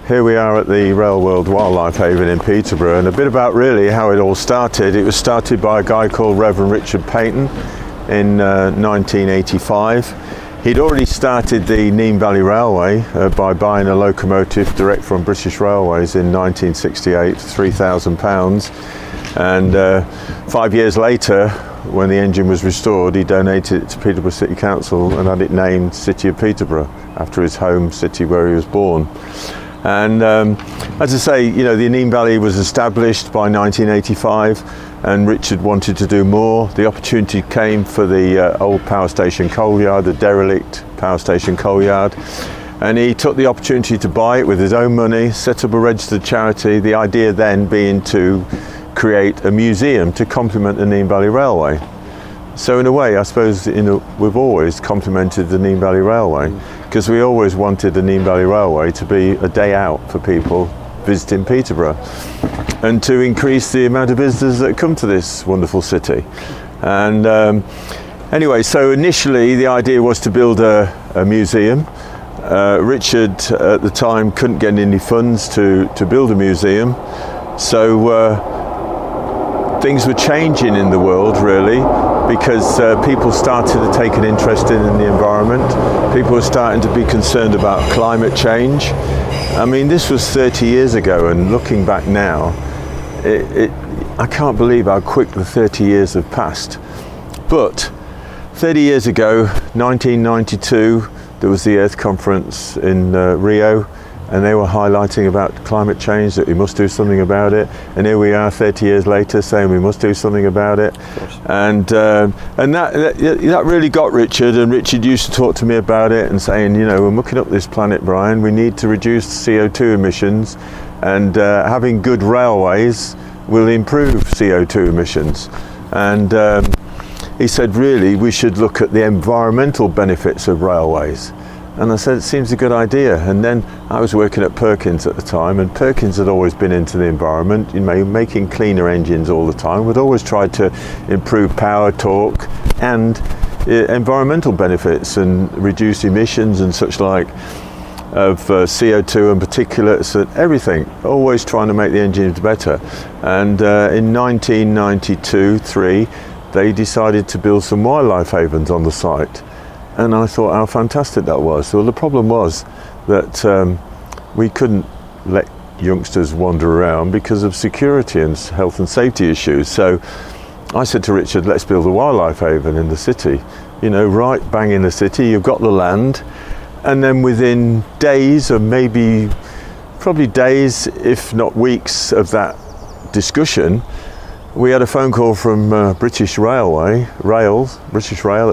Here we are at the Railworld Wildlife Haven in Peterborough, and a bit about really how it all started. It was started by a guy called Reverend Richard Payton in 1985. He'd already started the Nene Valley Railway by buying a locomotive direct from British Railways in 1968 for £3,000, and 5 years later, when the engine was restored, he donated it to Peterborough City Council and had it named City of Peterborough after his home city where he was born. And as I say, you know, the Nene Valley was established by 1985, and Richard wanted to do more. The opportunity came for the old power station coal yard, the derelict power station coal yard, and he took the opportunity to buy it with his own money, set up a registered charity, the idea then being to create a museum to complement the Nene Valley Railway. So in a way, I suppose, we've always complemented the Nene Valley Railway, because we always wanted the Nene Valley Railway to be a day out for people visiting Peterborough, and to increase the amount of visitors that come to this wonderful city. And anyway, so initially the idea was to build a museum. Richard at the time couldn't get any funds to build a museum, so things were changing in the world really, because people started to take an interest in the environment. People were starting to be concerned about climate change. I mean, this was 30 years ago, and looking back now, I can't believe how quick the 30 years have passed. But 30 years ago, 1992, there was the Earth Conference in Rio, and they were highlighting about climate change, that we must do something about it. And here we are 30 years later saying we must do something about it. And that really got Richard, and Richard used to talk to me about it and saying, you know, we're mucking up this planet, Brian, we need to reduce CO2 emissions, and having good railways will improve CO2 emissions. And he said, really, we should look at the environmental benefits of railways. And I said, it seems a good idea. And then I was working at Perkins at the time, and Perkins had always been into the environment, you know, making cleaner engines all the time. We'd always tried to improve power, torque, and environmental benefits, and reduce emissions and such like of CO2 and particulates and everything, always trying to make the engines better. And in 1992-3, they decided to build some wildlife havens on the site. And I thought how fantastic that was. So the problem was that we couldn't let youngsters wander around because of security and health and safety issues. So I said to Richard, let's build a wildlife haven in the city. You know, right bang in the city, you've got the land. And then within days, or probably days, if not weeks of that discussion, we had a phone call from British Rail at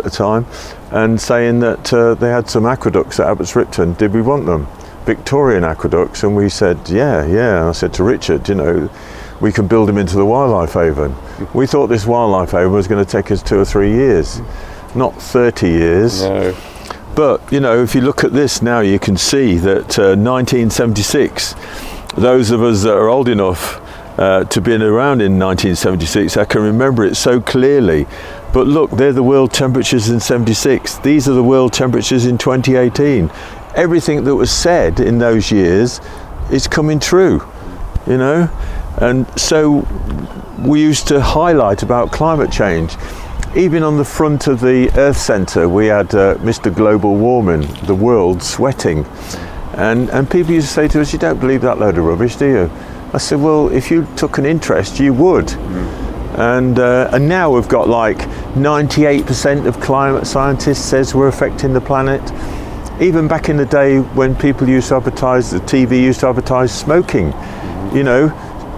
the time, and saying that they had some aqueducts at Abbots Ripton. Did we want them? Victorian aqueducts. And we said, yeah. And I said to Richard, you know, we can build them into the wildlife haven. We thought this wildlife haven was going to take us 2 or 3 years, not 30 years. No. But, you know, if you look at this now, you can see that 1976, those of us that are old enough to been around in 1976, I can remember it so clearly. But look, they're the world temperatures in 76. These are the world temperatures in 2018. Everything that was said in those years is coming true, you know. And so we used to highlight about climate change. Even on the front of the Earth Centre, we had Mr. Global Warming, the world sweating. And people used to say to us, you don't believe that load of rubbish, do you? I said, well, if you took an interest, you would. And now we've got like 98% of climate scientists says we're affecting the planet. Even back in the day when people used to advertise, the TV used to advertise smoking, you know,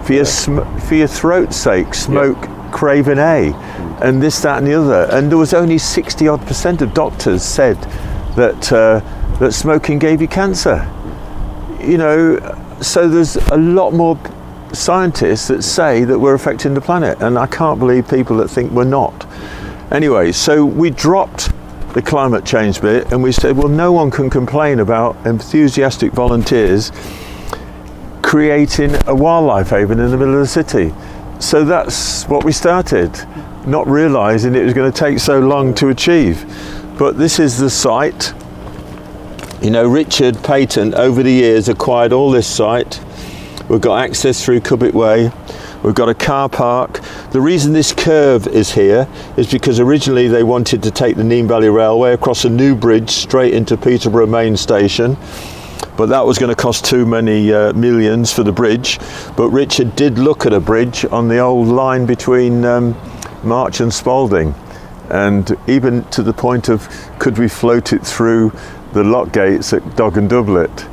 for your throat's sake, smoke Craven A, and this, that and the other. And there was only 60% of doctors said that smoking gave you cancer. You know, so there's a lot more scientists that say that we're affecting the planet, and I can't believe people that think we're not. Anyway, so we dropped the climate change bit, and we said, well, no one can complain about enthusiastic volunteers creating a wildlife haven in the middle of the city. So that's what we started, not realizing it was going to take so long to achieve. But this is the site. You know, Richard Payton over the years acquired all this site. We've got access through Cubitt Way. We've got a car park. The reason this curve is here is because originally they wanted to take the Nene Valley Railway across a new bridge straight into Peterborough main station, but that was going to cost too many millions for the bridge. But Richard did look at a bridge on the old line between March and Spalding, and even to the point of, could we float it through the lock gates at Dog and Doublet?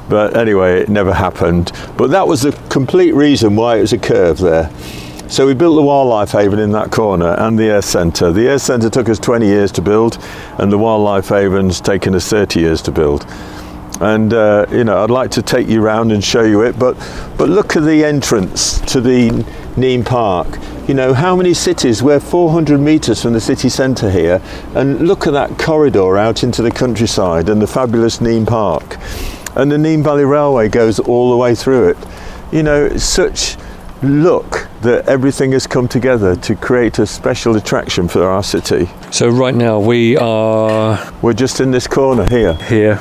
But anyway, it never happened. But that was the complete reason why it was a curve there. So we built the Wildlife Haven in that corner and the Air Centre. The Air Centre took us 20 years to build, and the Wildlife Haven's taken us 30 years to build. And you know, I'd like to take you round and show you it, but look at the entrance to the Nene Park. You know, how many cities? We're 400 metres from the city centre here, and look at that corridor out into the countryside and the fabulous Nene Park. And the Nene Valley Railway goes all the way through it. You know, it's such luck that everything has come together to create a special attraction for our city. So right now we're just in this corner here.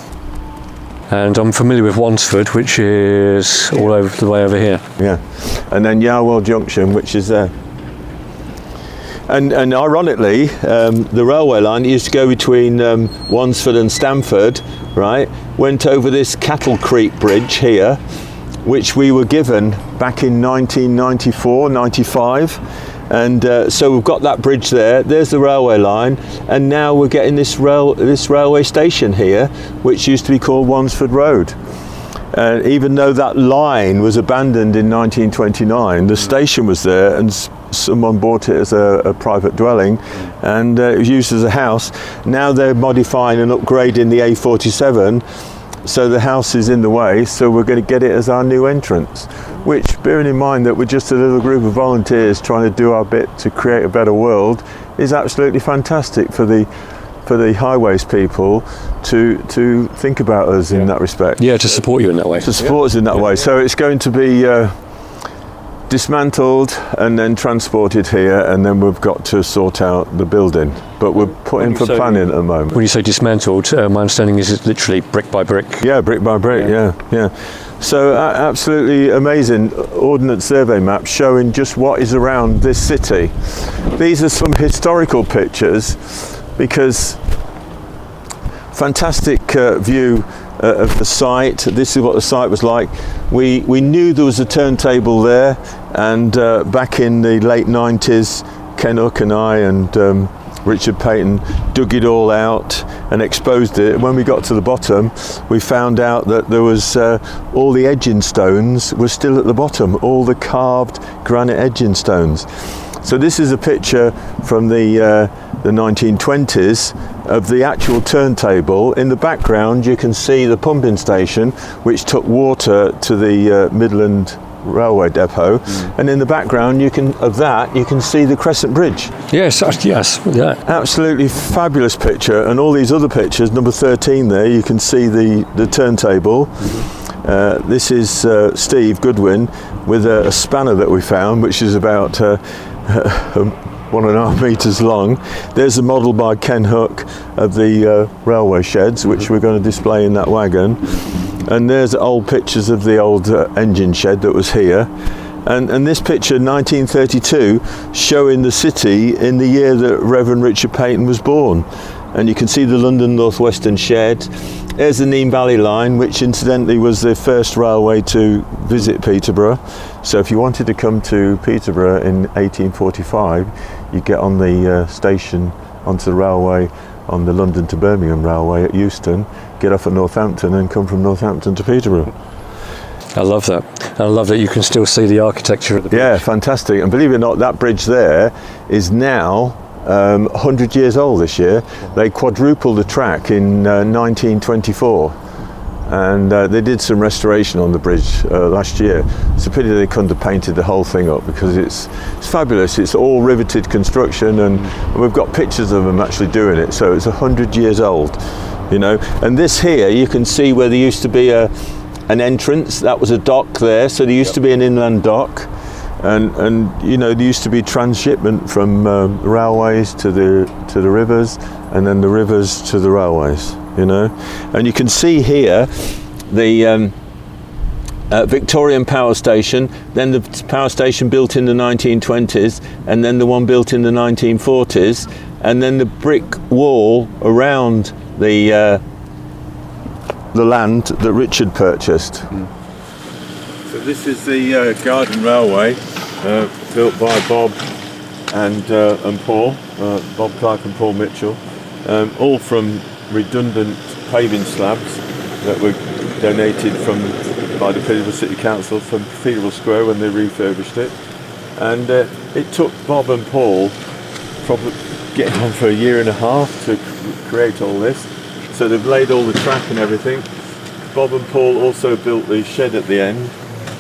And I'm familiar with Wansford, which is all over the way over here. Yeah, and then Yarwell Junction, which is there. And ironically, the railway line used to go between Wansford and Stamford, right? Went over this Cattle Creek Bridge here, which we were given back in 1994, 95. And so we've got that bridge there. There's the railway line, and now we're getting this railway station here, which used to be called Wansford Road. Even though that line was abandoned in 1929, the station was there, and someone bought it as a private dwelling, and it was used as a house. Now they're modifying and upgrading the A47, so the house is in the way, so we're going to get it as our new entrance, which, bearing in mind that we're just a little group of volunteers trying to do our bit to create a better world, is absolutely fantastic for the highways people to think about us in that respect. Yeah, to support you in that way. To support us in that way. So it's going to be dismantled and then transported here, and then we've got to sort out the building. But we're putting for planning at the moment. When you say dismantled, my understanding is it's literally brick by brick. Yeah, brick by brick, yeah. So absolutely amazing ordnance survey maps showing just what is around this city. These are some historical pictures, because fantastic view of the site. This is what the site was like. We knew there was a turntable there, and back in the late 90s, Ken Hook and I and Richard Payton dug it all out and exposed it. When we got to the bottom, we found out that there was all the edging stones were still at the bottom, all the carved granite edging stones. So this is a picture from the 1920s of the actual turntable. In the background you can see the pumping station, which took water to the Midland Railway Depot, and in the background you can see the Crescent Bridge. Yes, yeah. Absolutely fabulous picture. And all these other pictures, number 13 there, you can see the turntable. This is Steve Goodwin with a spanner that we found, which is about 1.5 metres long. There's a model by Ken Hook of the railway sheds, which we're going to display in that wagon. And there's old pictures of the old engine shed that was here. And this picture, 1932, showing the city in the year that Reverend Richard Payton was born. And you can see the London North Western shed. There's the Nene Valley line, which incidentally was the first railway to visit Peterborough. So if you wanted to come to Peterborough in 1845, you get on the station onto the railway, on the London to Birmingham railway at Euston, get off at Northampton and come from Northampton to Peterborough. I love that. And I love that you can still see the architecture of the bridge. Yeah, fantastic. And believe it or not, that bridge there is now 100 years old this year. They quadrupled the track in 1924, and they did some restoration on the bridge last year. It's a pity they couldn't have painted the whole thing up, because it's fabulous. It's all riveted construction, and we've got pictures of them actually doing it. So it's 100 years old, you know. And this here, you can see where there used to be an entrance. That was a dock there, so there used to be an inland dock. And you know, there used to be transshipment from railways to the rivers, and then the rivers to the railways. you know. And you can see here the Victorian power station, then the power station built in the 1920s, and then the one built in the 1940s, and then the brick wall around the land that Richard purchased. So this is the Garden Railway, built by Bob and Paul, Bob Clark and Paul Mitchell, all from redundant paving slabs that were donated by the Peterborough City Council from Peterborough Square when they refurbished it. And it took Bob and Paul probably getting on for a year and a half to create all this. So they've laid all the track and everything. Bob and Paul also built the shed at the end,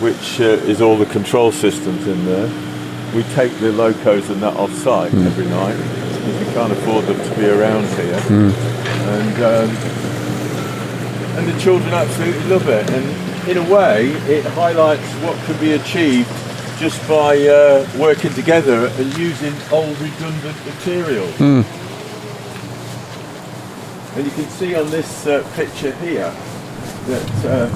which is all the control systems in there. We take the locos and that off site every night because we can't afford them to be around here. And the children absolutely love it. And in a way, it highlights what can be achieved just by working together and using old redundant material. And you can see on this picture here that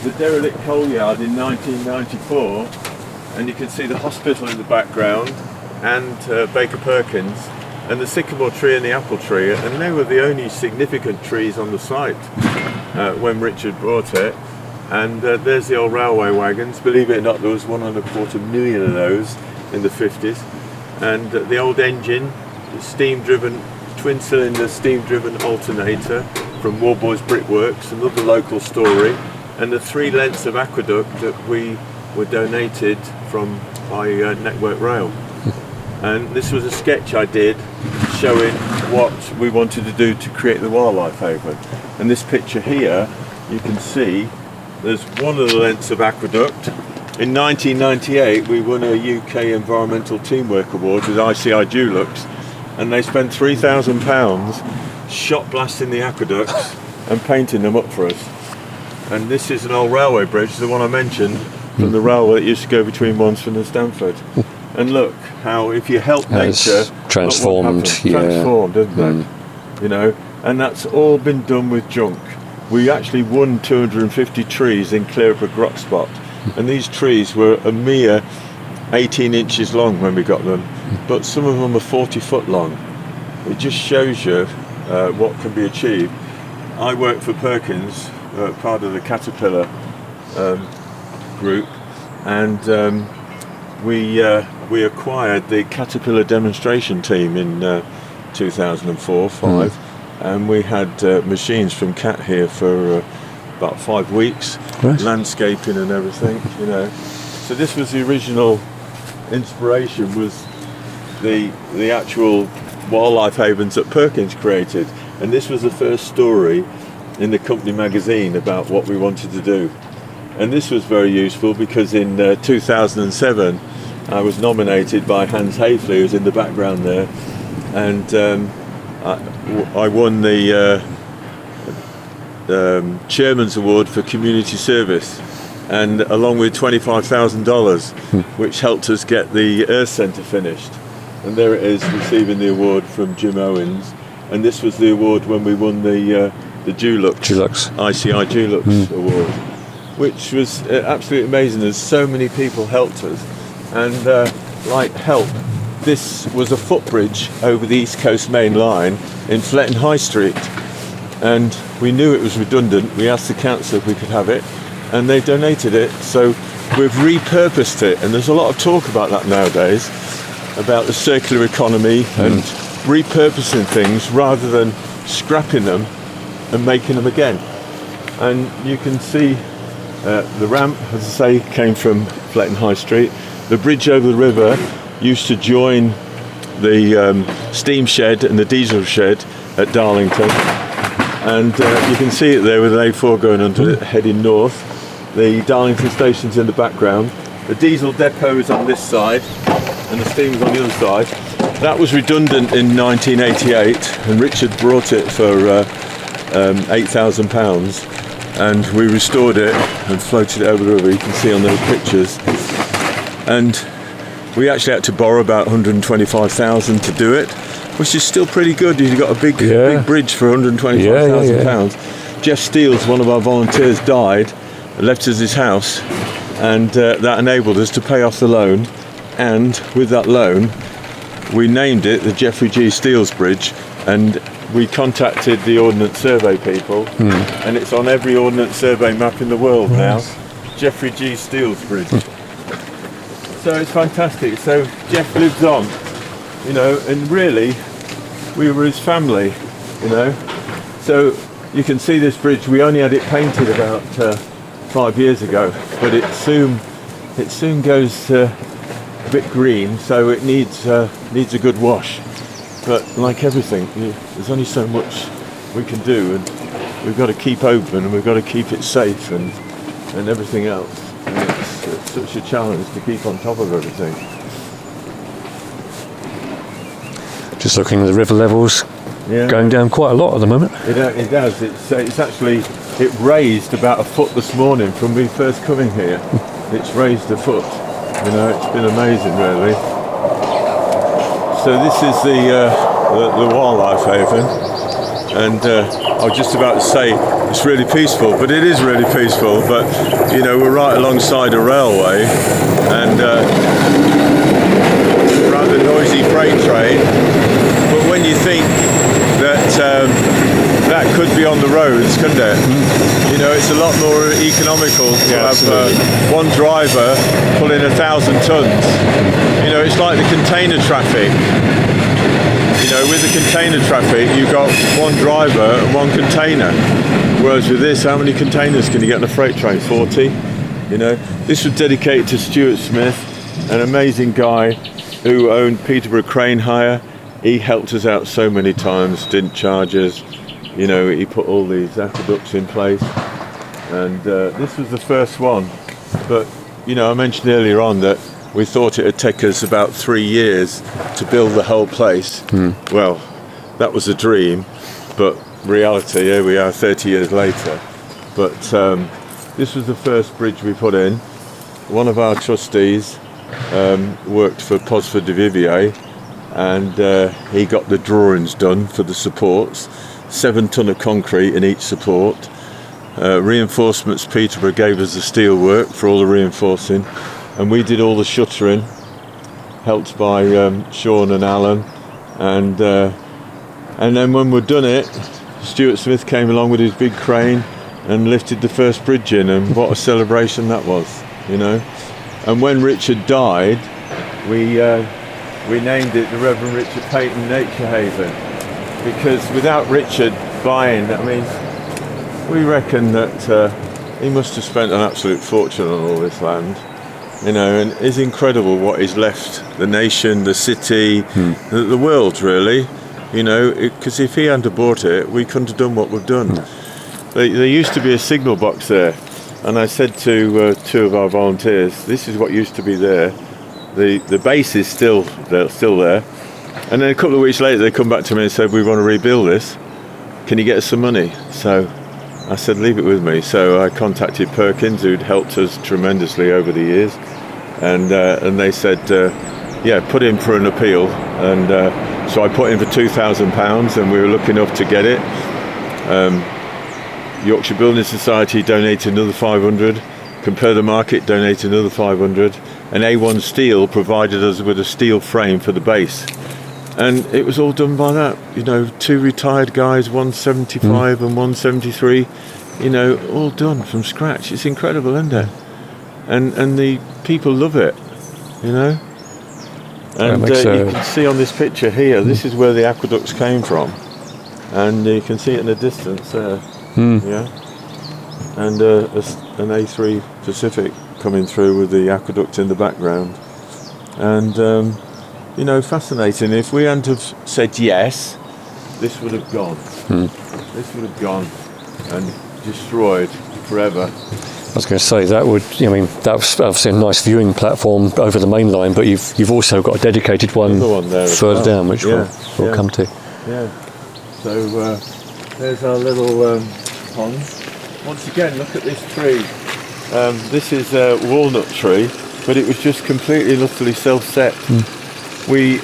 the derelict coal yard in 1994, and you can see the hospital in the background, and Baker Perkins, and the sycamore tree and the apple tree, and they were the only significant trees on the site when Richard bought it. And there's the old railway wagons. Believe it or not, there was 1.25 million of those in the 50s. And the old engine, steam-driven, twin-cylinder steam-driven alternator from Warboys Brickworks, another local story. And the 3 lengths of aqueduct that we were donated by Network Rail. And this was a sketch I did showing what we wanted to do to create the Wildlife Haven. And this picture here, you can see there's one of the lengths of aqueduct. In 1998 we won a UK Environmental Teamwork Award with ICI Dulux, and they spent £3,000 shot blasting the aqueducts and painting them up for us. And this is an old railway bridge, the one I mentioned, from the railway that used to go between Wansford and Stamford. And look how if you help nature, transformed, transformed, isn't it? You know, and that's all been done with junk. We actually won 250 trees in Clearbrook Rock Spot, and these trees were a mere 18 inches long when we got them, but some of them are 40 foot long. It just shows you what can be achieved. I work for Perkins, part of the Caterpillar group, and we acquired the Caterpillar demonstration team in 2004-05, and we had machines from Cat here for about 5 weeks, landscaping and everything, you know. So this was the original inspiration, was the actual wildlife havens that Perkins created, and this was the first story in the company magazine about what we wanted to do. And this was very useful because in 2007 I was nominated by Hans Hayfley, who's in the background there, and I won the Chairman's Award for Community Service, and along with $25,000, which helped us get the Earth Centre finished. And there it is, receiving the award from Jim Owens. And this was the award when we won the Dulux. ICI Dulux Award, which was absolutely amazing. There's so many people helped us, and this was a footbridge over the East Coast main line in Fletton High Street, and we knew it was redundant. We asked the council if we could have it, and they donated it. So we've repurposed it, and there's a lot of talk about that nowadays, about the circular economy and repurposing things rather than scrapping them and making them again. And you can see the ramp, as I say, came from Fletton High Street. The bridge over the river used to join the steam shed and the diesel shed at Darlington, and you can see it there with an A4 going under it, heading north. The Darlington station's in the background. The diesel depot is on this side and the steam is on the other side. That was redundant in 1988, and Richard brought it for £8,000, and we restored it and floated it over the river. You can see on those pictures. And we actually had to borrow about $125,000 to do it, which is still pretty good. You've got a big bridge for £125,000. Jeff Steele's one of our volunteers died, left us his house, and that enabled us to pay off the loan. And with that loan, we named it the Geoffrey G. Steele's Bridge, and we contacted the Ordnance Survey people, and it's on every Ordnance Survey map in the world now. Geoffrey G. Steele's Bridge. So it's fantastic. So Jeff lives on, you know, and really we were his family, you know. So you can see this bridge. We only had it painted about 5 years ago, but it soon goes a bit green, so it needs a good wash. But like everything, there's only so much we can do, and we've got to keep open, and we've got to keep it safe, and everything else. And it's such a challenge to keep on top of everything. Just looking at the river levels, going down quite a lot at the moment. It does. It's actually, it raised about a foot this morning from me first coming here. It's raised a foot. You know, it's been amazing, really. So this is the Wildlife Haven, and I was just about to say it's really peaceful, but it is really peaceful. But you know, we're right alongside a railway, and rather noisy freight train. But when you think that that could be on the roads, couldn't it? You know, it's a lot more economical to have one driver pulling 1,000 tons. You know, it's like the container traffic. You know, with the container traffic, you've got one driver and one container. Whereas with this, how many containers can you get on a freight train? 40. You know, this was dedicated to Stuart Smith, an amazing guy who owned Peterborough Crane Hire. He helped us out so many times, didn't charge us. You know, he put all these aqueducts in place, and this was the first one. But you know, I mentioned earlier on that we thought it would take us about 3 years to build the whole place. Well, that was a dream, but reality, here we are 30 years later. But this was the first bridge we put in. One of our trustees worked for Posford de Vivier, and he got the drawings done for the supports. 7 ton of concrete in each support. Reinforcements, Peterborough gave us the steel work for all the reinforcing, and we did all the shuttering, helped by Sean and Alan, and then when we'd done it, Stuart Smith came along with his big crane and lifted the first bridge in, and what a celebration that was, you know. And when Richard died, we named it the Reverend Richard Payton Nature Haven, because without Richard buying, I mean, we reckon that he must have spent an absolute fortune on all this land, you know, and it's incredible what he's left the nation, the city, the world, really, you know, because if he hadn't bought it, we couldn't have done what we've done. There used to be a signal box there, and I said to 2 of our volunteers, this is what used to be there. The base is still there. And then a couple of weeks later, they come back to me and said, we want to rebuild this. Can you get us some money? So I said, leave it with me. So I contacted Perkins, who'd helped us tremendously over the years. And they said, yeah, put in for an appeal. And so I put in for £2,000, and we were lucky enough to get it. Yorkshire Building Society donated another 500. Compare the Market donated another 500. And A1 Steel provided us with a steel frame for the base. And it was all done by that, you know, 2 retired guys, 175 and 173, you know, all done from scratch. It's incredible, isn't it? And the people love it, you know. And you can see on this picture here, this is where the aqueducts came from, and you can see it in the distance there. Yeah, and an A3 Pacific coming through with the aqueduct in the background, and. You know, fascinating. If we hadn't have said yes, this would have gone. This would have gone and destroyed forever. I was going to say that would. I mean, that's obviously a nice viewing platform over the main line, but you've also got a dedicated one there further down, which we'll come to. Yeah. So there's our little pond. Once again, look at this tree. This is a walnut tree, but it was just completely and utterly self-set. We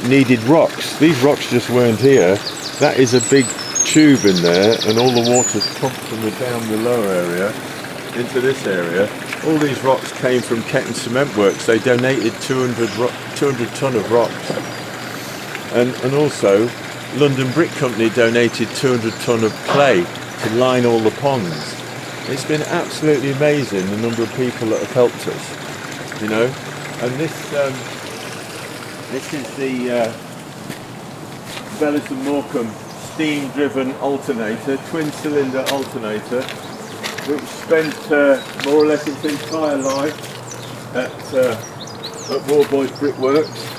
needed rocks. These rocks just weren't here. That is a big tube in there, and all the water's pumped from down the lower area into this area. All these rocks came from Ketton Cement Works. They donated 200 tonne of rocks, and also London Brick Company donated 200 tonne of clay to line all the ponds. It's been absolutely amazing the number of people that have helped us, you know. And this is the Bellis and Morecambe steam-driven alternator, twin-cylinder alternator, which spent more or less its entire life at Warboys Brickworks.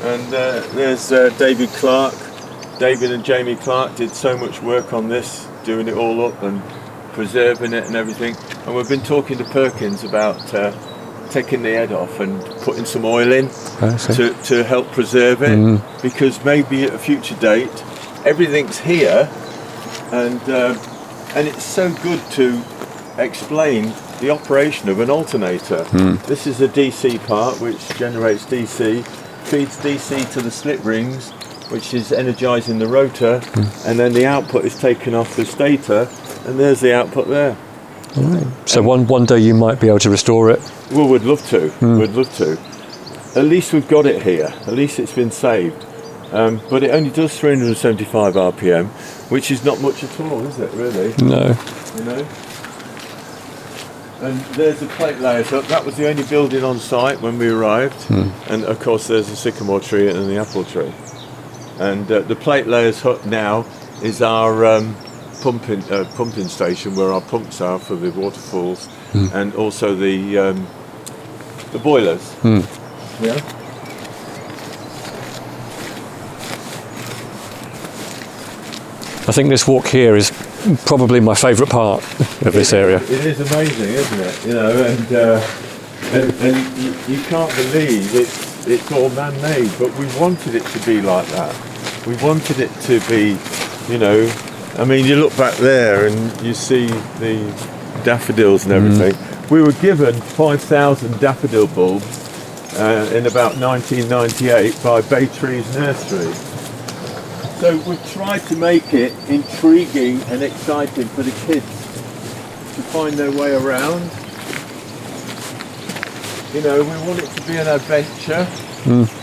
And there's David Clark. David and Jamie Clark did so much work on this, doing it all up and preserving it and everything. And we've been talking to Perkins about taking the head off and putting some oil in to help preserve it, because maybe at a future date everything's here, and it's so good to explain the operation of an alternator. This is a DC part which generates DC, feeds DC to the slip rings, which is energising the rotor, and then the output is taken off the stator, and there's the output there. Right. So one day you might be able to restore it? Well, we'd love to. We'd love to. At least we've got it here. At least it's been saved. But it only does 375 RPM, which is not much at all, is it, really? No. You know? And there's the plate layers up. That was the only building on site when we arrived. And of course there's the sycamore tree and the apple tree. And the plate layers hut now is our pumping station, where our pumps are for the waterfalls, and also the boilers. Yeah. I think this walk here is probably my favourite part of this area. It is amazing, isn't it? You know, and you can't believe it's all man-made, but we wanted it to be like that. We wanted it to be, you know, I mean, you look back there and you see the daffodils and everything. We were given 5,000 daffodil bulbs in about 1998 by Bay Trees Nursery. So we've tried to make it intriguing and exciting for the kids to find their way around. You know, we want it to be an adventure.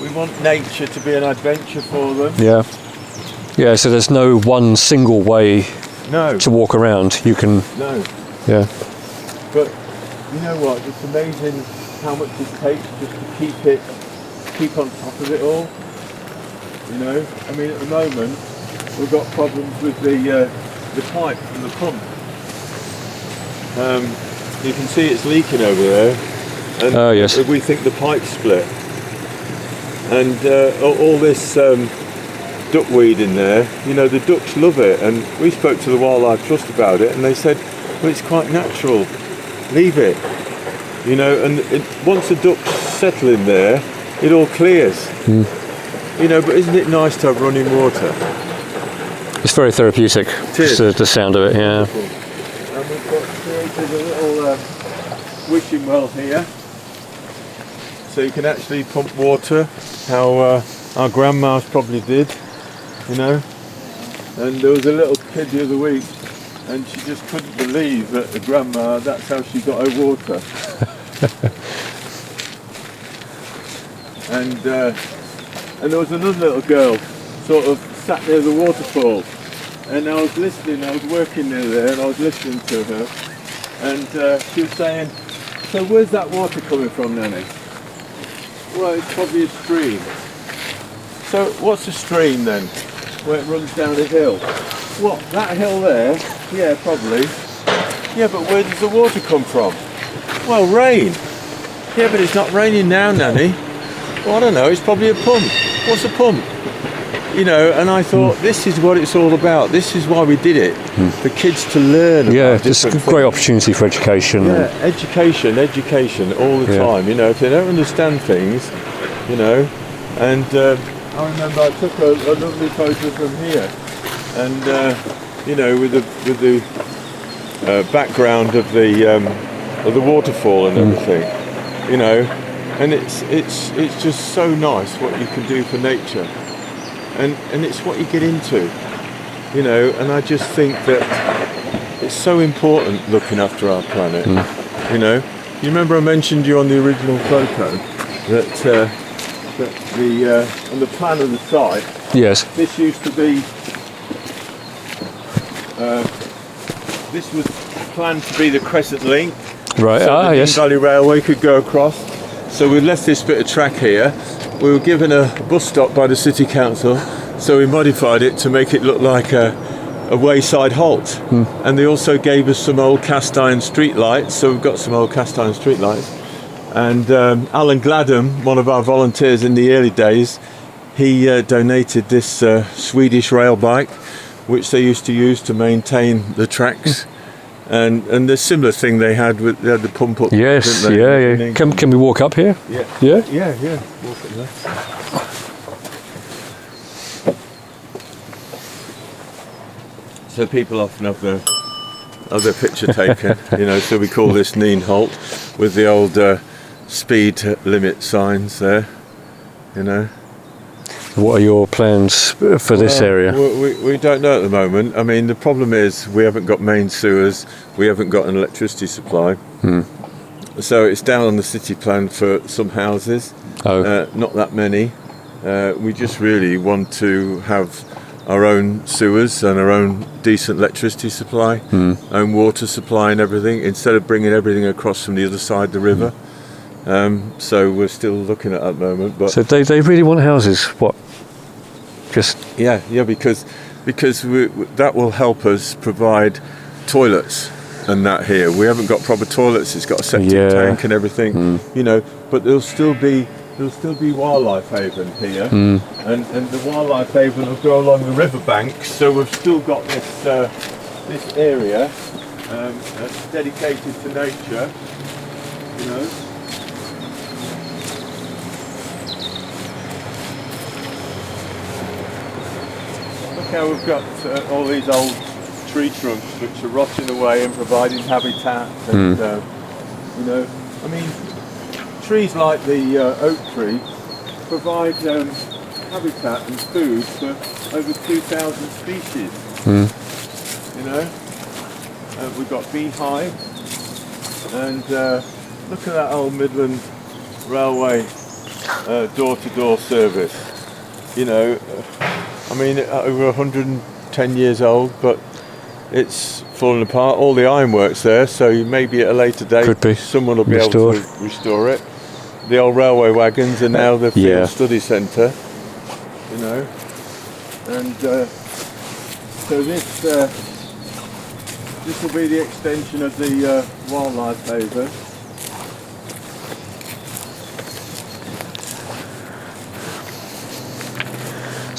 We want nature to be an adventure for them. Yeah. Yeah, so there's no one single way to walk around. You can... No. Yeah. But you know what, it's amazing how much it takes just to keep on top of it all. You know, I mean, at the moment we've got problems with the pipe from the pump. You can see it's leaking over there, and yes. we think the pipe's split. And all this duckweed in there, you know, the ducks love it, and we spoke to the Wildlife Trust about it, and they said, well, it's quite natural, leave it. You know, and once the ducks settle in there, it all clears. You know, but isn't it nice to have running water? It's very therapeutic. It is. The sound of it, yeah. And we've got created a little wishing well here, so you can actually pump water, how our grandmas probably did, you know. And there was a little kid the other week, and she just couldn't believe that the grandma, that's how she got her water. And there was another little girl sort of sat near the waterfall, and I was listening, I was working near there, and I was listening to her, and she was saying, so where's that water coming from, Nanny? Well, it's probably a stream. So what's a stream then? Where it runs down a hill? What, that hill there? Yeah, probably. Yeah, but where does the water come from? Well, rain. Yeah, but it's not raining now, Nanny. Well, I don't know, it's probably a pump. What's a pump? You know, and I thought, this is what it's all about. This is why we did it, for kids to learn about it's a great opportunity for education. Yeah, education all the time. You know, if they don't understand things, you know. And I remember I took a lovely photo from here, and you know, with the background of the waterfall and everything, you know. and it's just so nice what you can do for nature, and it's what you get into, you know. And I just think that it's so important looking after our planet. You know, you remember I mentioned you on the original photo that on the plan of the site, Yes. this used to be. This was planned to be the Crescent Link. Right. So the Dean Yes. Valley Railway could go across. So we left this bit of track here. We were given a bus stop by the City Council, so we modified it to make it look like a wayside halt. And they also gave us some old cast iron street lights, so we've got some old cast iron street lights. And Alan Gladham, one of our volunteers in the early days, he donated this Swedish rail bike, which they used to use to maintain the tracks. And the similar thing they had with the pump up. Yes. didn't they, Yeah. in Can we walk up here? Yeah. Yeah. Yeah. Walk it there. So people often have their picture taken, you know. So we call this Neen Halt with the old speed limit signs there, you know. What are your plans for this area? We don't know at the moment. I mean, the problem is we haven't got main sewers, we haven't got an electricity supply. So it's down on the city plan for some houses, not that many. We just really want to have our own sewers and our own decent electricity supply, own water supply and everything, instead of bringing everything across from the other side of the river. So we're still looking at the moment. But So they really want houses? What? Just yeah, because that will help us provide toilets and that here. We haven't got proper toilets. It's got a septic tank and everything, you know. But there'll still be Wildlife Haven here, and the Wildlife Haven will go along the riverbank. So we've still got this area that's dedicated to nature, you know. How we've got all these old tree trunks which are rotting away and providing habitat, and you know, I mean, trees like the oak tree provide habitat and food for over 2,000 species. You know, we've got beehives, and look at that old Midland Railway door-to-door service. You know. I mean, over 110 years old, but it's fallen apart. All the ironwork's there, so maybe at a later date someone will be able to restore it. The old railway wagons are now the field study centre, you know. And so this will be the extension of the Wildlife Haven.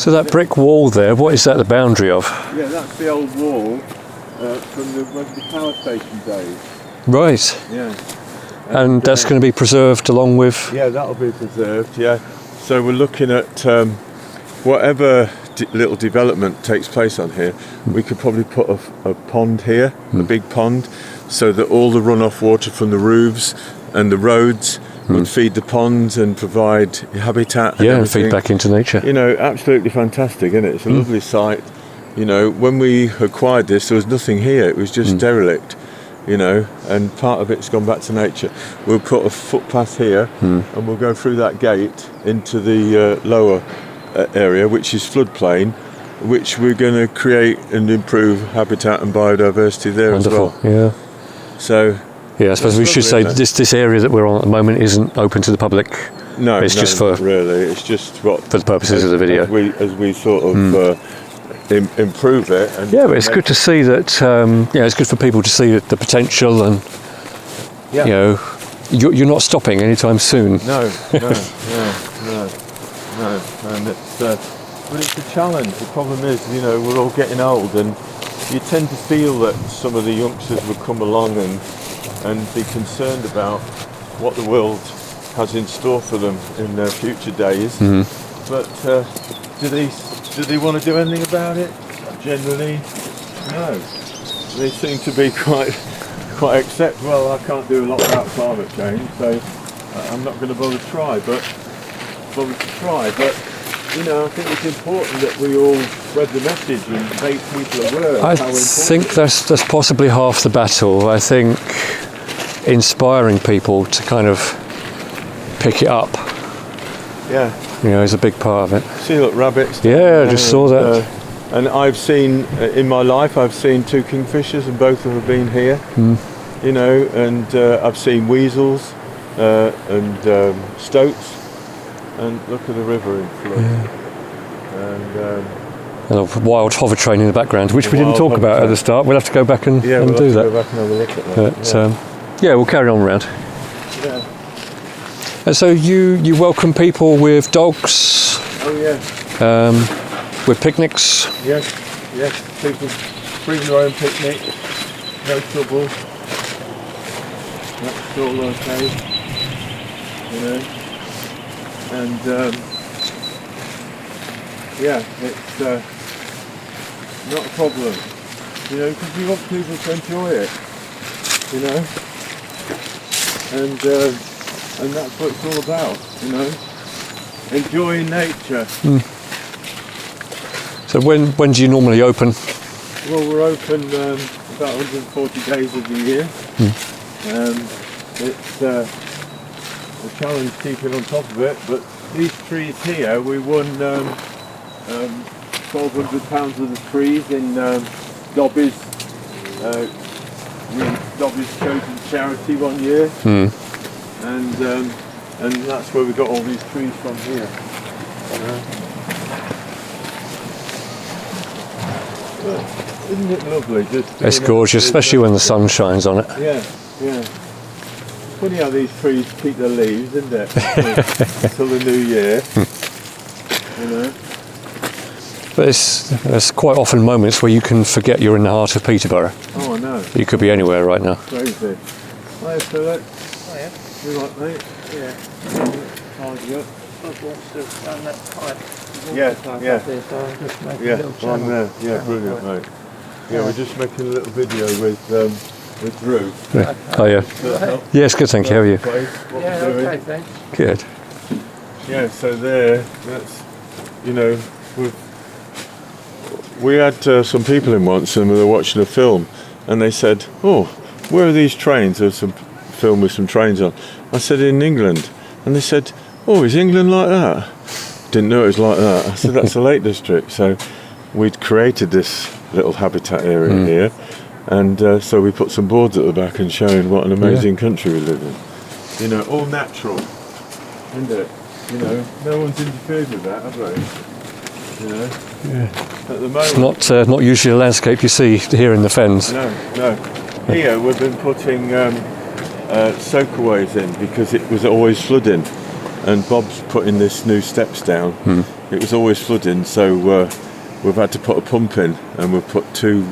so that brick wall there. What is that the boundary of? Yeah, that's the old wall from the power station days. Right. Yeah. And that's going to be preserved along with. Yeah, that'll be preserved. Yeah. So we're looking at whatever little development takes place on here. We could probably put a pond here, a big pond, so that all the runoff water from the roofs and the roads would feed the ponds and provide habitat. And feed back into nature. You know, absolutely fantastic, isn't it? It's a lovely site. You know, when we acquired this, there was nothing here. It was just derelict, you know, and part of it's gone back to nature. We'll put a footpath here and we'll go through that gate into the lower area, which is floodplain, which we're going to create and improve habitat and biodiversity there as well. Yeah. So yeah, I suppose we should say this area that we're on at the moment isn't open to the public. No, it's just for really. It's just for the purposes of the video. As we sort of improve it. And but it's good to see that. It's good for people to see the potential, and you know, you're not stopping anytime soon. No. And it's but it's a challenge. The problem is, you know, we're all getting old, and you tend to feel that some of the youngsters will come along and be concerned about what the world has in store for them in their future days. But do they want to do anything about it? Generally, no. They seem to be quite accept. Well, I can't do a lot about climate change, so I'm not going to bother to try, but you know, I think it's important that we all spread the message and make people aware of how important think that's possibly half the battle. I think inspiring people to kind of pick it up, is a big part of it. See, look, rabbits. Yeah, I just saw that. And I've seen, in my life, I've seen 2 kingfishers, and both of them have been here. You know, and I've seen weasels and stoats, and look at the river in flood. And a wild hovertrain in the background, which we didn't talk about at the start. We'll have to go back and we'll do that. Go back and have a look at that. But, we'll carry on round. Yeah. And so you welcome people with dogs, Oh yeah. with picnics. Yes. People bring their own picnic. No trouble. That's all okay. You know. And it's not a problem. You know, because you want people to enjoy it. You know. And that's what it's all about, you know, enjoying nature. So when do you normally open? Well, we're open about 140 days of the year. It's a challenge keeping on top of it, but these trees here, we won £1,200 of the trees in Dobby's chosen charity one year. And that's where we got all these trees from here. Isn't it lovely? It's gorgeous, especially when the sun shines on it. Yeah. Funny how these trees keep their leaves, isn't it? Until the new year. You know. But there's quite often moments where you can forget you're in the heart of Peterborough. Oh, I know. You could be anywhere right now. Crazy. Hiya, Philip. Hiya. You right, mate? Yeah. Tidy up. Yeah. Along there. Yeah, brilliant, mate. Yeah, we're just making a little video with Drew. Yeah. Oh yeah. Yes, good. Thank you. How are you? Okay, thanks. Good. Yeah. So that's we had some people in once, and we were watching a film, and they said, "Oh, where are these trains?" There's some film with some trains on. I said, "In England," and they said, "Oh, is England like that?" Didn't know it was like that. I said, "That's the Lake District." So we'd created this little habitat area here, and so we put some boards at the back and showing what an amazing country we live in. You know, all natural, isn't it? You know, no one's interfered with that, have they? You know. At the moment, It's not usually a landscape you see here in the Fens. No. Here we've been putting soakaways in because it was always flooding, and Bob's putting this new steps down. It was always flooding, so we've had to put a pump in, and we've put two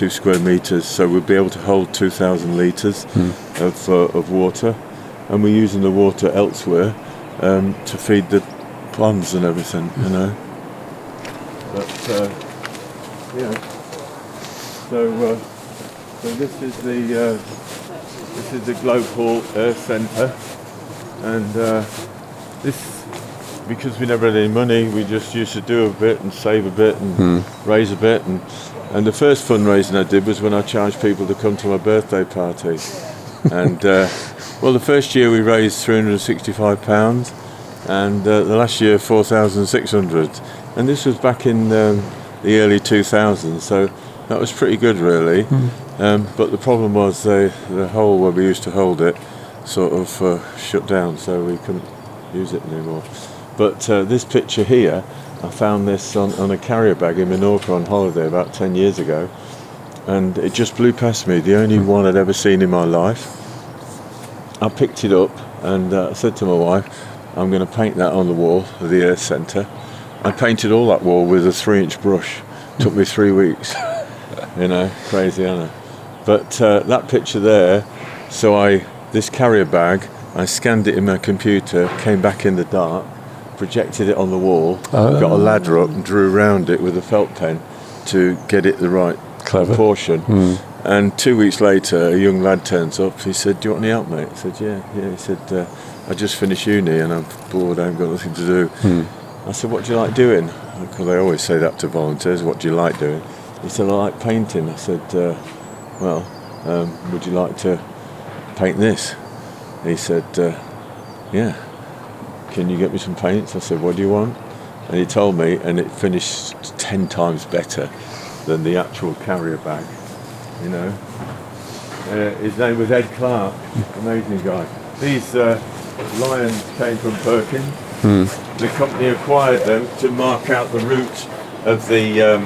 square metres, so we'll be able to hold 2,000 litres of water, and we're using the water elsewhere to feed the ponds and everything, you know. But so this is the Globe Hall Earth Centre, and this, because we never had any money, we just used to do a bit and save a bit and raise a bit, and the first fundraising I did was when I charged people to come to my birthday party, and well, the first year we raised £365, and the last year 4,600, and this was back in the early 2000s, so that was pretty good, really. But the problem was the hole where we used to hold it sort of shut down, so we couldn't use it anymore. But this picture here, I found this on a carrier bag in Menorca on holiday about 10 years ago, and it just blew past me, the only one I'd ever seen in my life. I picked it up and I said to my wife, I'm going to paint that on the wall of the Earth Centre. I painted all that wall with a 3-inch brush. Took me 3 weeks. You know, crazy, isn't it? But that picture there, this carrier bag, I scanned it in my computer, came back in the dark, projected it on the wall, got a ladder up and drew around it with a felt pen to get it the right proportion. And 2 weeks later, a young lad turns up. He said, "Do you want any help, mate?" I said, "Yeah." He said, I just finished uni and I'm bored, I haven't got nothing to do. I said, what do you like doing? Because they always say that to volunteers, what do you like doing? He said, I like painting. I said, would you like to paint this? He said, yeah. Can you get me some paints? I said, what do you want? And he told me, and it finished 10 times better than the actual carrier bag, you know. His name was Ed Clark, amazing guy. These lions came from Perkins. The company acquired them to mark out the route of the,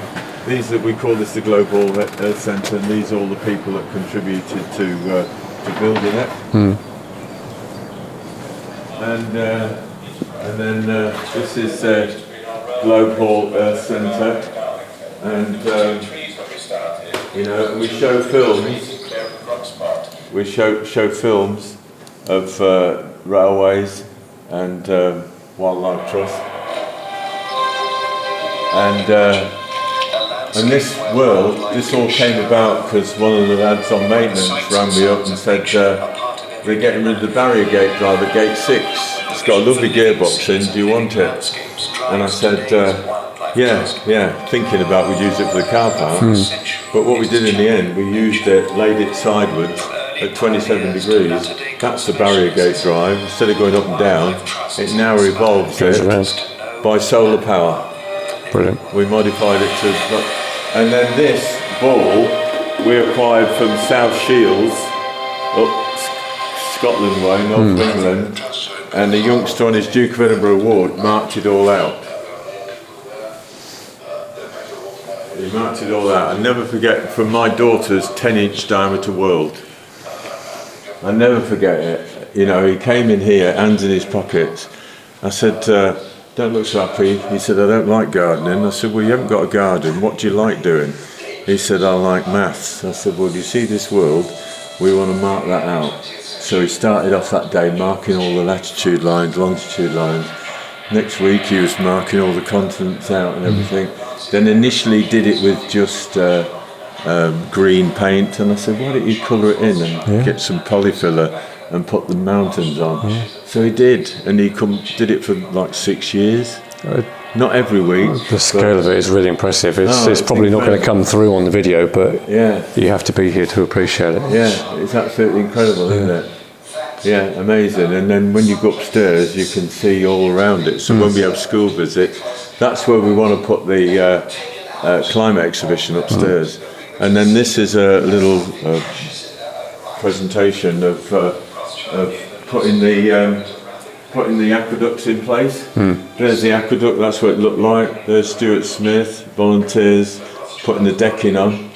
these that we call this the Global Earth Centre, and these are all the people that contributed to building it. And then this is Global Earth Centre, and you know, we show films. We show films of railways and wildlife trust, and this all came about because one of the lads on maintenance rang me up and said they're getting rid of the barrier gate drive at gate 6. It's got a lovely gearbox in, do you want it? And I said, yeah, thinking about we'd use it for the car park. But what we did in the end, we used it, laid it sideways at 27 degrees. That's the barrier gate drive. Instead of going up and down, it now revolves it by solar power. Brilliant. We modified it to, and then this ball we acquired from South Shields, up Scotland way, North England, and the youngster on his Duke of Edinburgh award marked it all out. He marked it all out. I never forget, from my daughter's 10-inch diameter world. I never forget it. You know, he came in here, hands in his pockets. I said, don't look so happy. He said, I don't like gardening. I said, well, you haven't got a garden. What do you like doing? He said, I like maths. I said, well, do you see this world? We want to mark that out. So he started off that day marking all the latitude lines, longitude lines. Next week he was marking all the continents out and everything. Then initially did it with just green paint, and I said, why don't you colour it in and get some polyfiller and put the mountains on? So he did, and he did it for like 6 years. Not every week. The scale of it is really impressive. It's probably not going to come through on the video, but you have to be here to appreciate it. Yeah, it's absolutely incredible, isn't it? Yeah, amazing. And then when you go upstairs, you can see all around it. So when we have school visits, that's where we want to put the climate exhibition upstairs. And then this is a little presentation of putting the aqueducts in place. There's the aqueduct, that's what it looked like. There's Stuart Smith, volunteers, putting the decking on.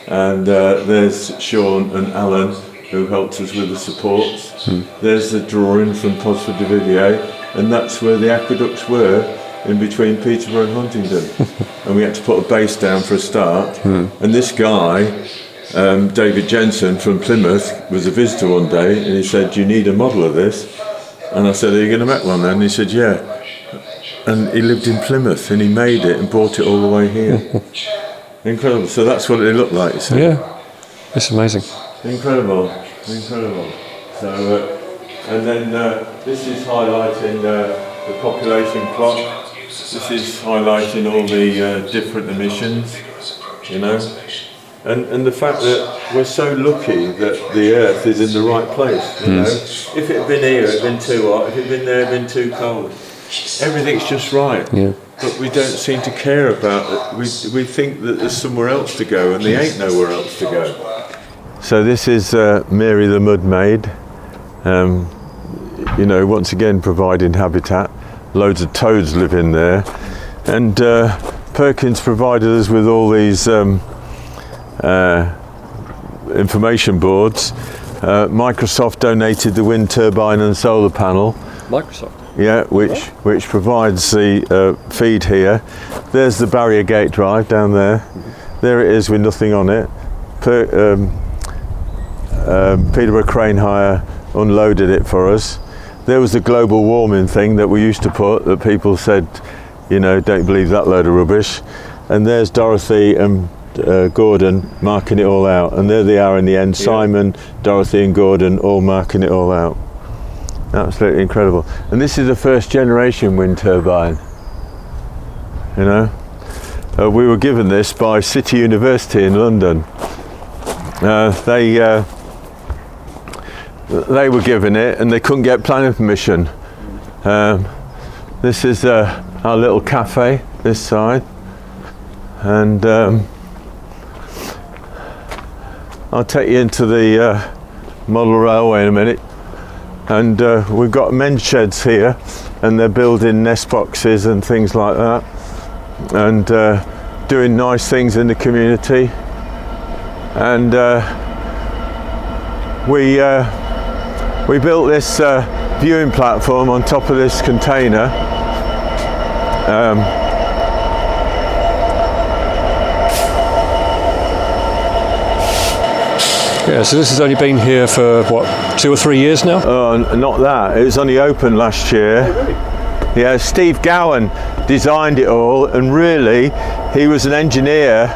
And there's Sean and Alan, who helped us with the supports. There's the drawing from Posford de Vivier, and that's where the aqueducts were, in between Peterborough and Huntingdon. And we had to put a base down for a start. And this guy, David Jensen from Plymouth, was a visitor one day, and he said, do you need a model of this? And I said, are you going to make one then? And he said, yeah. And he lived in Plymouth, and he made it and brought it all the way here. Incredible. So that's what it looked like, you see. Yeah, it's amazing. Incredible. So, and then this is highlighting the population plot. This is highlighting all the different emissions, you know. And the fact that we're so lucky that the Earth is in the right place, you know. If it had been here, it had been too hot. If it had been there, it had been too cold. Everything's just right. Yeah. But we don't seem to care about it. We think that there's somewhere else to go, and there ain't nowhere else to go. So this is Mary the Mud Maid, you know, once again providing habitat. Loads of toads live in there, and Perkins provided us with all these information boards. Microsoft donated the wind turbine and solar panel. Microsoft? Yeah, which provides the feed here. There's the barrier gate drive down there. There it is with nothing on it. Peterborough Crane Hire unloaded it for us. There was the global warming thing that we used to put, that people said, you know, don't believe that load of rubbish. And there's Dorothy and Gordon marking it all out. And there they are in the end, Simon, Dorothy and Gordon all marking it all out. Absolutely incredible. And this is the first generation wind turbine. You know, we were given this by City University in London. They were given it and they couldn't get planning permission. This is our little cafe this side, and I'll take you into the model railway in a minute. And we've got men's sheds here, and they're building nest boxes and things like that, and doing nice things in the community. And we built this viewing platform on top of this container. Yeah, so this has only been here for what, 2 or 3 years now? Not that. It was only opened last year. Yeah, Steve Gowan designed it all, and really, he was an engineer,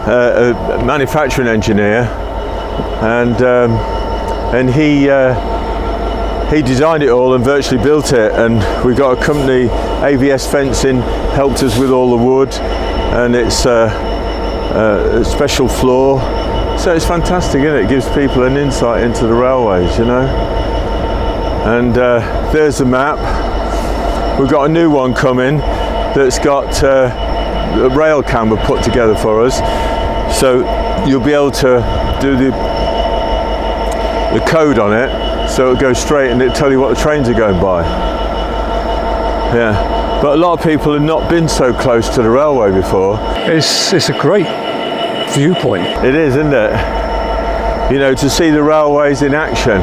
a manufacturing engineer, and he designed it all and virtually built it. And we got a company, AVS Fencing, helped us with all the wood, and it's a special floor. So it's fantastic, isn't it? It gives people an insight into the railways, you know. And there's the map. We've got a new one coming that's got a rail camera put together for us. So you'll be able to do the code on it, so it'll go straight and it'll tell you what the trains are going by. Yeah. But a lot of people have not been so close to the railway before. It's a great viewpoint. It is, isn't it? You know, to see the railways in action.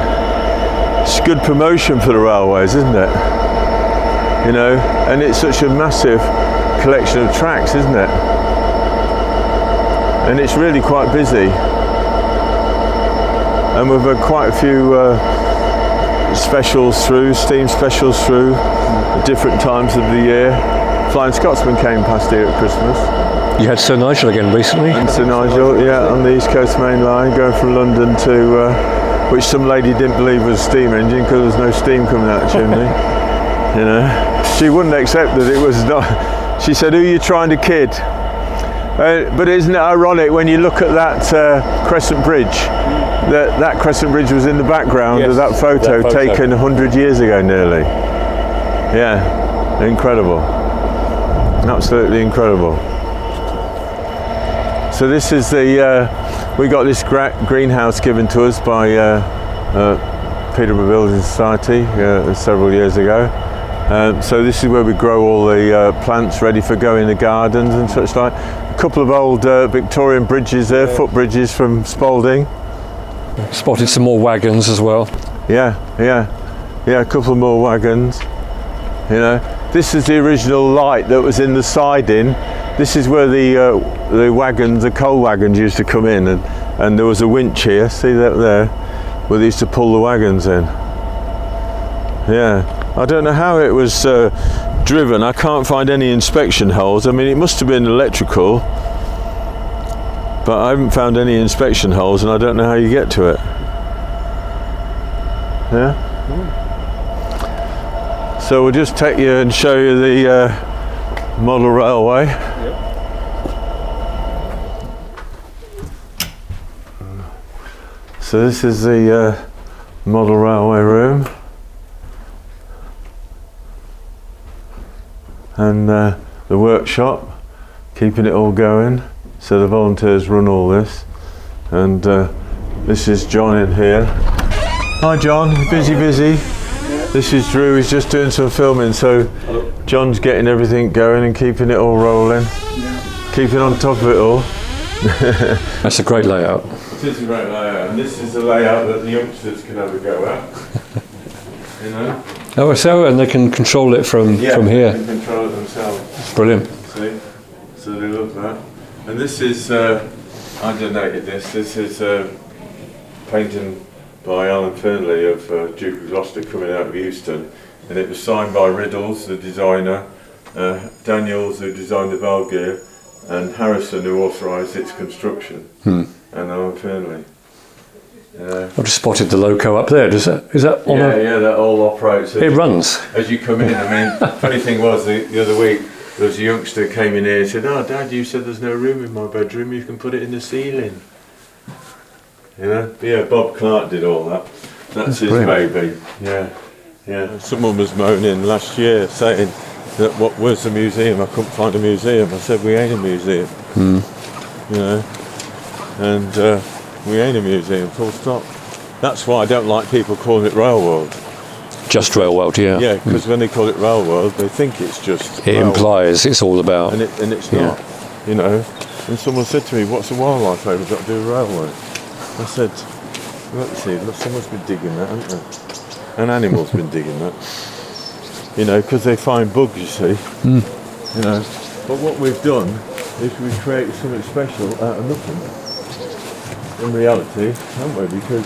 It's good promotion for the railways, isn't it? You know, and it's such a massive collection of tracks, isn't it? And it's really quite busy. And we've had quite a few specials through, steam specials through, at different times of the year. Flying Scotsman came past here at Christmas. You had Sir Nigel again recently? And Sir Nigel, yeah, on the East Coast Main Line, going from London to, which some lady didn't believe was a steam engine because there was no steam coming out the chimney. You know, she wouldn't accept that it was not. She said, "Who are you trying to kid?" But isn't it ironic when you look at that Crescent Bridge? That Crescent Bridge was in the background of that photo taken 100 years ago, nearly. Yeah, incredible, absolutely incredible. So this is the, we got this greenhouse given to us by Peterborough Building Society several years ago. So this is where we grow all the plants ready for going in the gardens and such like. A couple of old Victorian bridges there, footbridges from Spalding. Spotted some more wagons as well. Yeah, a couple more wagons. You know, this is the original light that was in the siding. This is where the wagons, the coal wagons, used to come in, and there was a winch here. See that there, where they used to pull the wagons in. Yeah, I don't know how it was driven. I can't find any inspection holes. I mean, it must have been electrical, but I haven't found any inspection holes, and I don't know how you get to it. Yeah. So we'll just take you and show you the model railway. So this is the model railway room, and the workshop, keeping it all going. So the volunteers run all this, and this is John in here. Hi John, busy. This is Drew, he's just doing some filming, so John's getting everything going and keeping it all rolling, keeping on top of it all. That's a great layout. It is a great layout, and this is the layout that the youngsters can have a go at. You know? Oh, so, and they can control it from here. They can control it themselves. Brilliant. See? So they love that. And this is, I donated this. This is a painting by Alan Fernley of Duke of Gloucester coming out of Euston, and it was signed by Riddles, the designer, Daniels, who designed the valve gear, and Harrison, who authorised its construction, and Alan Fernley. I've just spotted the loco up there. Is that on yeah, that all operates. It runs. As you come in, I mean, funny thing was, the other week, there was a youngster came in here and said, "Oh, Dad, you said there's no room in my bedroom, you can put it in the ceiling." You know? Yeah, Bob Clark did all that. That's his brilliant. baby. Yeah. Someone was moaning last year saying that where's the museum? I couldn't find a museum. I said, we ain't a museum. You know? And we ain't a museum, full stop. That's why I don't like people calling it Railworld. Just Railworld, yeah. Yeah, because when they call it Railworld, they think it's just It implies it's all about... And it's not, you know. And someone said to me, what's a wildlife haven got to do with railway? I said, let's see, someone's been digging that, hasn't they? An animal's been digging that. You know, because they find bugs, you see. You know. But what we've done is we've created something special out of nothing. In reality, haven't we? Because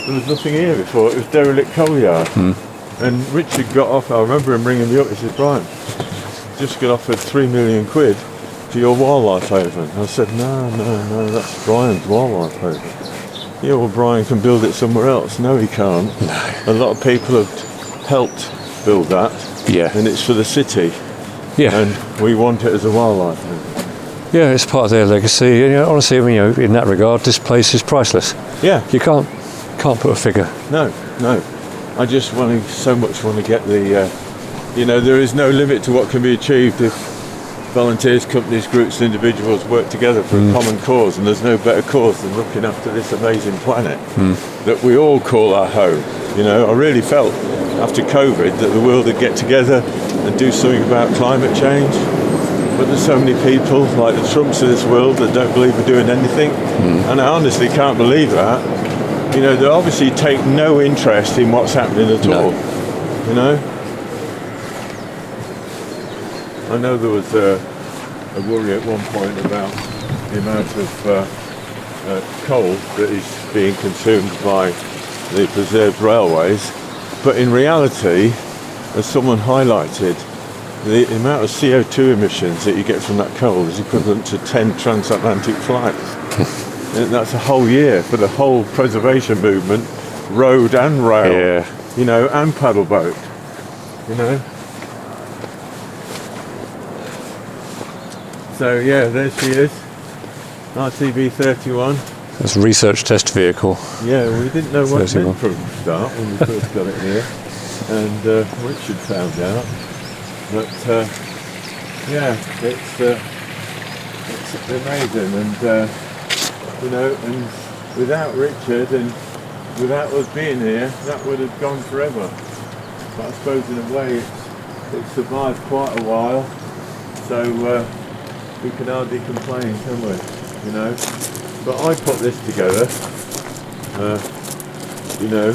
there was nothing here before. It was derelict coal yard. And Richard got off. I remember him ringing me up. He said, "Brian, just got offered £3 million for your wildlife haven." I said, no, that's Brian's wildlife haven. Yeah, well, Brian can build it somewhere else. No, he can't. A lot of people have helped build that. Yeah. And it's for the city. Yeah. And we want it as a wildlife haven. Yeah, it's part of their legacy. And, you know, honestly, I mean, you know, in that regard, this place is priceless. Yeah. You can't put a figure. No. I just so much want to get the, you know, there is no limit to what can be achieved if volunteers, companies, groups and individuals work together for a common cause, and there's no better cause than looking after this amazing planet that we all call our home. You know, I really felt after COVID that the world would get together and do something about climate change. But there's so many people, like the Trumps of this world, that don't believe we're doing anything. And I honestly can't believe that. You know, they obviously take no interest in what's happening at all. You know? I know there was a worry at one point about the amount of coal that is being consumed by the preserved railways. But in reality, as someone highlighted, the amount of CO2 emissions that you get from that coal is equivalent to 10 transatlantic flights. And that's a whole year for the whole preservation movement, road and rail, you know, and paddle boat, you know. So yeah, there she is, RTV 31. That's a research test vehicle. Yeah, we didn't know what it meant from the start when we first got it here, and Richard found out. But yeah, it's amazing, and you know, and without Richard and without us being here, that would have gone forever. But I suppose in a way it's survived quite a while, so we can hardly complain, can we? You know. But I put this together, you know,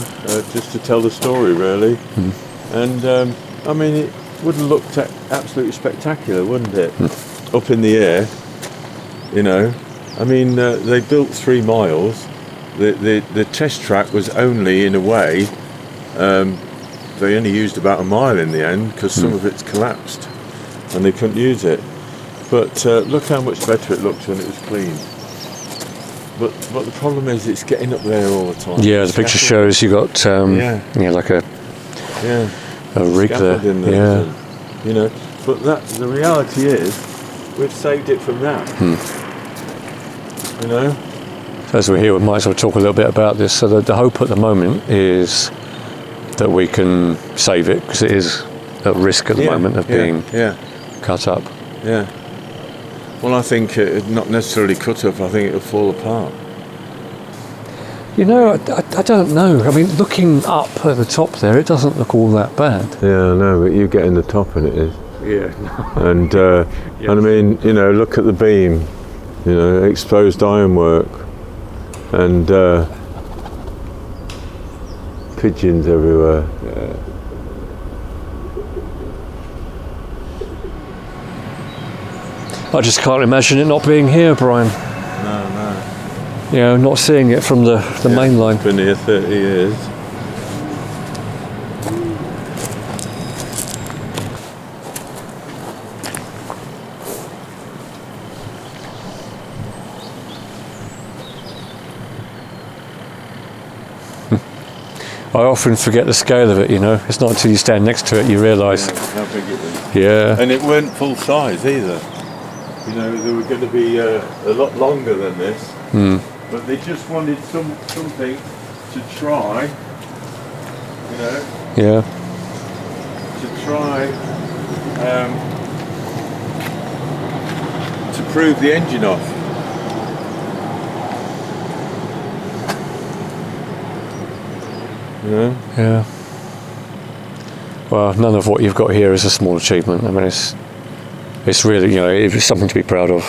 just to tell the story, really. And I mean, it would have looked absolutely spectacular, wouldn't it? Up in the air, you know. I mean, they built 3 miles. The test track was only, in a way, they only used about a mile in the end because some of it's collapsed and they couldn't use it. But look how much better it looked when it was clean. But the problem is it's getting up there all the time. Yeah, the picture shows you got like a rig there. In there, you know. But the reality is we've saved it from that. You know. So as we're here, we might as well talk a little bit about this. So the hope at the moment is that we can save it because it is at risk at the moment of being cut up. Yeah. Well, I think it not necessarily cut up. I think it'll fall apart. You know, I don't know. I mean, looking up at the top there, it doesn't look all that bad. Yeah, I know, but you get in the top and it is. Yeah. And and I mean, you know, look at the beam. You know, exposed ironwork, and pigeons everywhere. I just can't imagine it not being here, Brian. No. You know, not seeing it from the main line. Been here 30 years. I often forget the scale of it, you know. It's not until you stand next to it you realise. How big it is. Yeah. And it weren't full size either. You know, they were going to be a lot longer than this. But they just wanted something to try, you know. Yeah. To try to prove the engine off. Yeah. Yeah. Well, none of what you've got here is a small achievement. I mean, it's really, you know, it's something to be proud of.